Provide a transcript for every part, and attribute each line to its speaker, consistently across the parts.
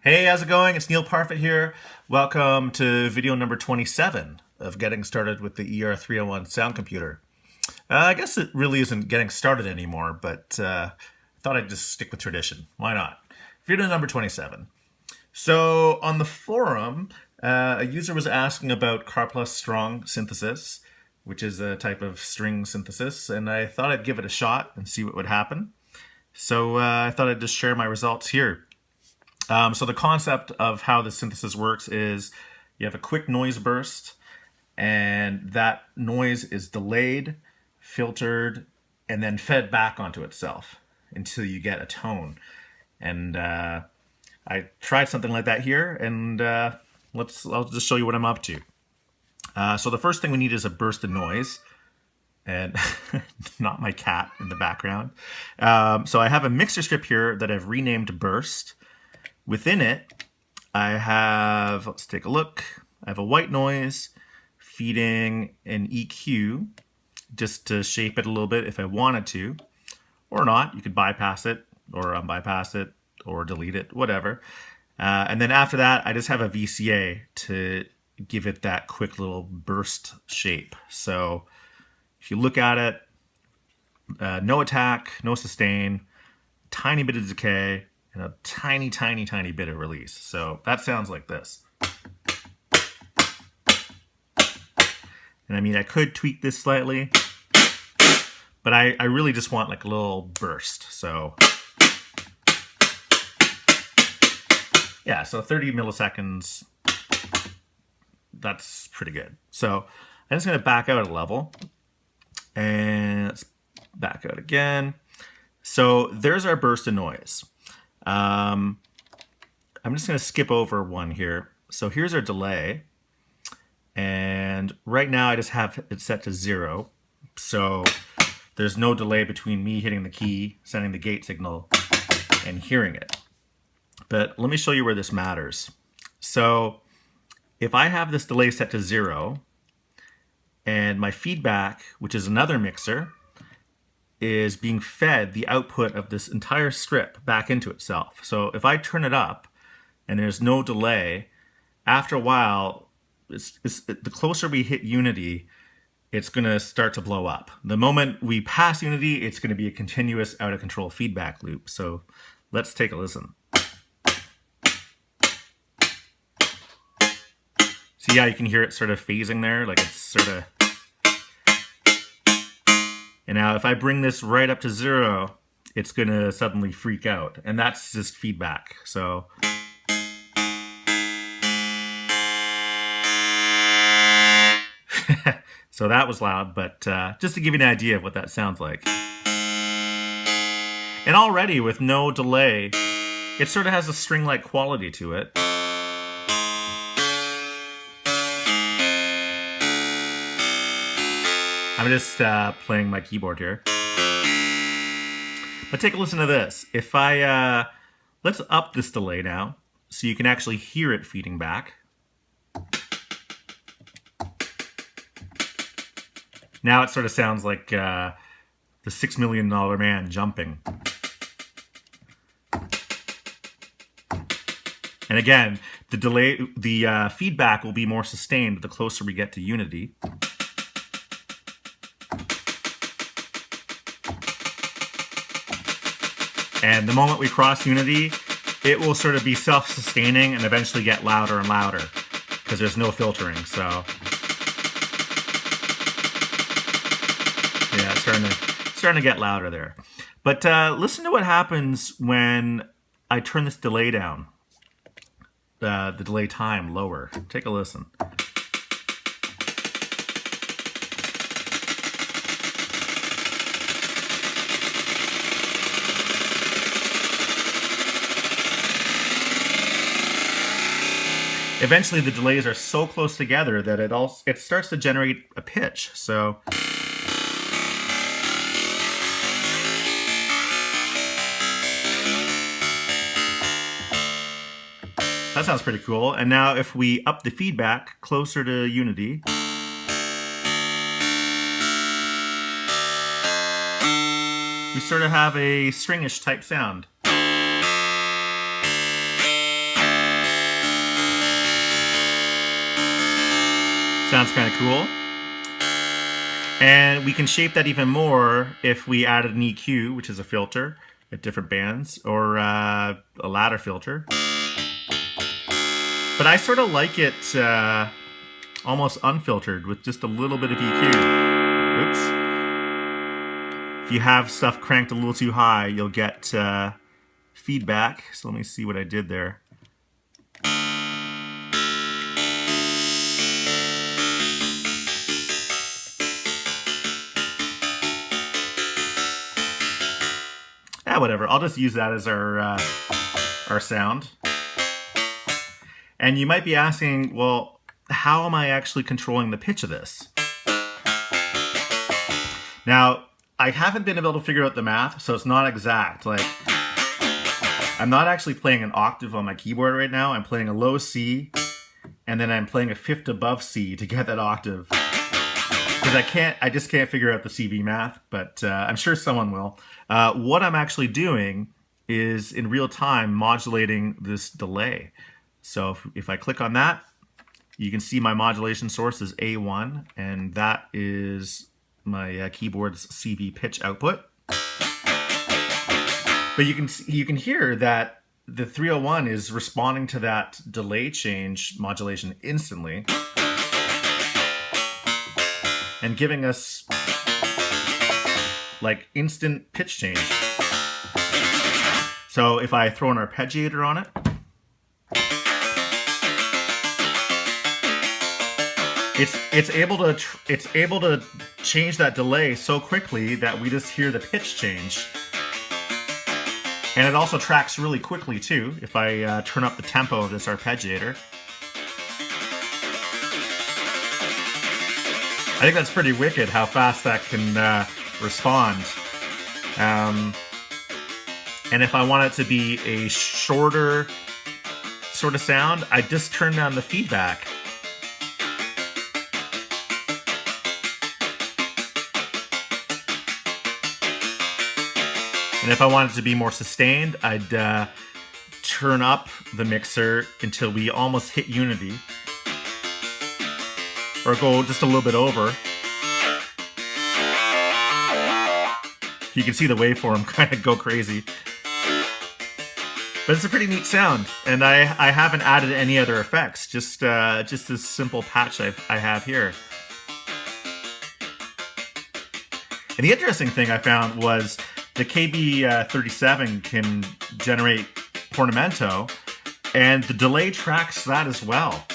Speaker 1: Hey, how's it going? It's Neil Parfit here. Welcome to video number 27 of getting started with the ER-301 sound computer. I guess it really isn't getting started anymore, but I thought I'd just stick with tradition. Why not? Video number 27. So on the forum, a user was asking about Karplus Strong synthesis, which is a type of string synthesis, and I thought I'd give it a shot and see what would happen. So I thought I'd just share my results here. So the concept of how the synthesis works is you have a quick noise burst, and that noise is delayed, filtered, and then fed back onto itself until you get a tone. And I tried something like that here, and I'll just show you what I'm up to. So the first thing we need is a burst of noise, and not my cat in the background. So I have a mixer script here that I've renamed burst. Within it, I have, let's take a look, I have a white noise feeding an EQ just to shape it a little bit if I wanted to, or not. You could bypass it, or unbypass it, or delete it, whatever. And then after that, I just have a VCA to give it that quick little burst shape. So if you look at it, no attack, no sustain, tiny bit of decay, and a tiny, tiny, tiny bit of release. So that sounds like this. And I mean, I could tweak this slightly, but I really just want like a little burst. So yeah, so 30 milliseconds, that's pretty good. So I'm just gonna back out a level, and let's back out again. So there's our burst of noise. I'm just going to skip over one here. So here's our delay. And right now I just have it set to 0. So there's no delay between me hitting the key, sending the gate signal, and hearing it. But let me show you where this matters. So if I have this delay set to 0, and my feedback, which is another mixer, is being fed the output of this entire strip back into itself. So if I turn it up and there's no delay, after a while, the closer we hit unity, it's going to start to blow up. The moment we pass unity, it's going to be a continuous out of control feedback loop. So let's take a listen. See how you can hear it sort of phasing there, like it's sort of. And now if I bring this right up to 0, it's going to suddenly freak out. And that's just feedback. So so that was loud, but just to give you an idea of what that sounds like. And already with no delay, it sort of has a string-like quality to it. I'm just playing my keyboard here. But take a listen to this. If I, let's up this delay now, so you can actually hear it feeding back. Now it sort of sounds like the $6 Million Man jumping. And again, the delay, the feedback will be more sustained the closer we get to unity. And the moment we cross unity, it will sort of be self-sustaining and eventually get louder and louder because there's no filtering. So yeah, it's starting to get louder there. But listen to what happens when I turn this delay down, the delay time lower. Take a listen. Eventually the delays are so close together that it starts to generate a pitch. So that sounds pretty cool. And now if we up the feedback closer to unity, we sort of have a stringish type sound. Sounds kind of cool. And we can shape that even more if we added an EQ, which is a filter at different bands, or a ladder filter. But I sort of like it almost unfiltered with just a little bit of EQ. Oops. If you have stuff cranked a little too high, you'll get feedback. So let me see what I did there. Yeah, whatever. I'll just use that as our sound. And you might be asking, well, how am I actually controlling the pitch of this? Now, I haven't been able to figure out the math, so it's not exact. Like, I'm not actually playing an octave on my keyboard right now. I'm playing a low C, and then I'm playing a fifth above C to get that octave. Because I just can't figure out the CV math, but I'm sure someone will. What I'm actually doing is in real time modulating this delay. So if I click on that, you can see my modulation source is A1, and that is my keyboard's CV pitch output. But you can hear that the 301 is responding to that delay change modulation instantly and giving us like instant pitch change. So if I throw an arpeggiator on it, it's able to change that delay so quickly that we just hear the pitch change. And it also tracks really quickly too if I turn up the tempo of this arpeggiator. I think that's pretty wicked how fast that can respond. And if I want it to be a shorter sort of sound, I just turn down the feedback. And if I want it to be more sustained, I'd turn up the mixer until we almost hit unity. Or go just a little bit over. You can see the waveform kind of go crazy. But it's a pretty neat sound, and I haven't added any other effects, just this simple patch I have here. And the interesting thing I found was the KB37 can generate portamento, and the delay tracks that as well.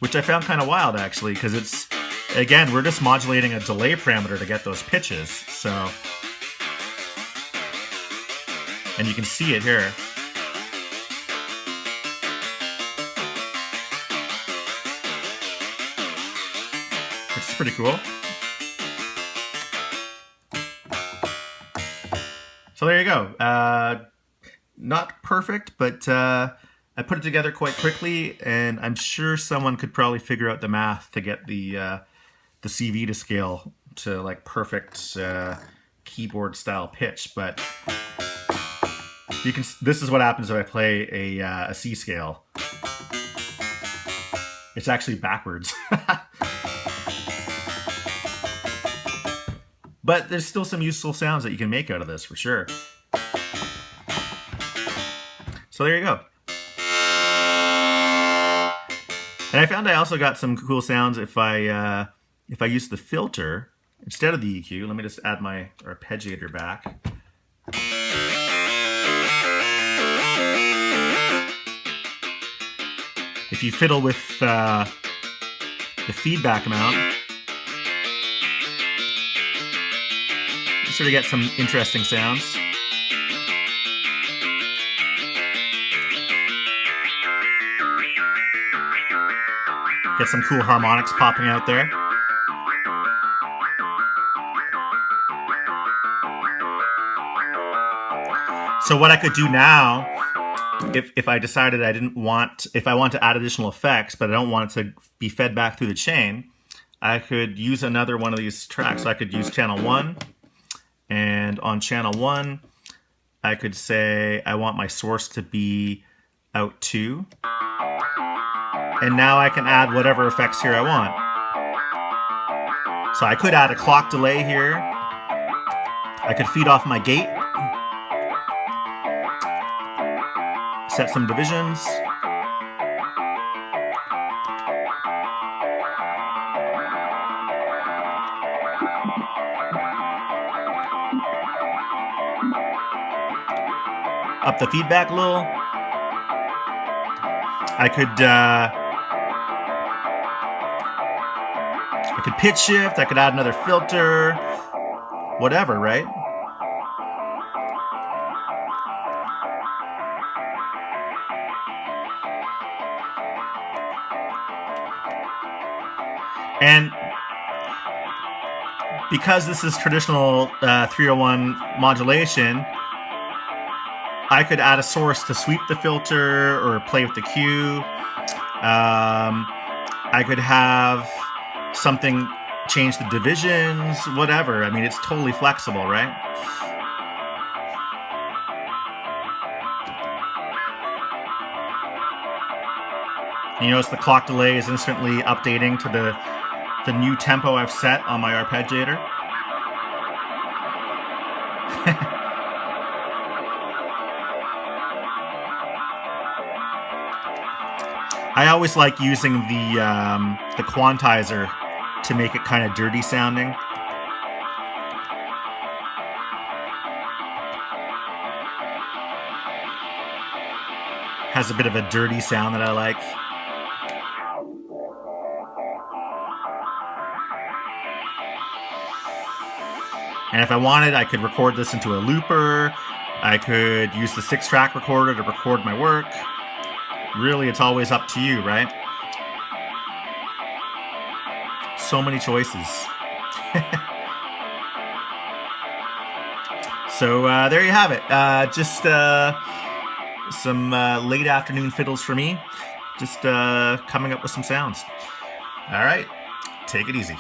Speaker 1: Which I found kind of wild, actually, because it's, again, we're just modulating a delay parameter to get those pitches, so. And you can see it here. Which is pretty cool. So there you go. Not perfect, but I put it together quite quickly, and I'm sure someone could probably figure out the math to get the CV to scale to like perfect keyboard style pitch. But you can. This is what happens if I play a C scale. It's actually backwards. But there's still some useful sounds that you can make out of this for sure. So there you go. And I found I also got some cool sounds if I use the filter instead of the EQ. Let me just add my arpeggiator back. If you fiddle with the feedback amount, you sort of get some interesting sounds. Get some cool harmonics popping out there. So what I could do now, if I decided if I want to add additional effects, but I don't want it to be fed back through the chain, I could use another one of these tracks. So I could use channel 1, and on channel 1, I could say I want my source to be out 2. And now I can add whatever effects here I want. So I could add a clock delay here. I could feed off my gate. Set some divisions. Up the feedback a little. I could pitch shift. I could add another filter. Whatever, right? And because this is traditional 301 modulation, I could add a source to sweep the filter or play with the cue. I could have something change the divisions, whatever. I mean, it's totally flexible, right? You notice the clock delay is instantly updating to the new tempo I've set on my arpeggiator. I always like using the quantizer to make it kind of dirty sounding. Has a bit of a dirty sound that I like. And if I wanted, I could record this into a looper. I could use the 6-track recorder to record my work. Really, it's always up to you, right? So many choices. So there you have it. Just some late afternoon fiddles for me. Just coming up with some sounds. All right, take it easy.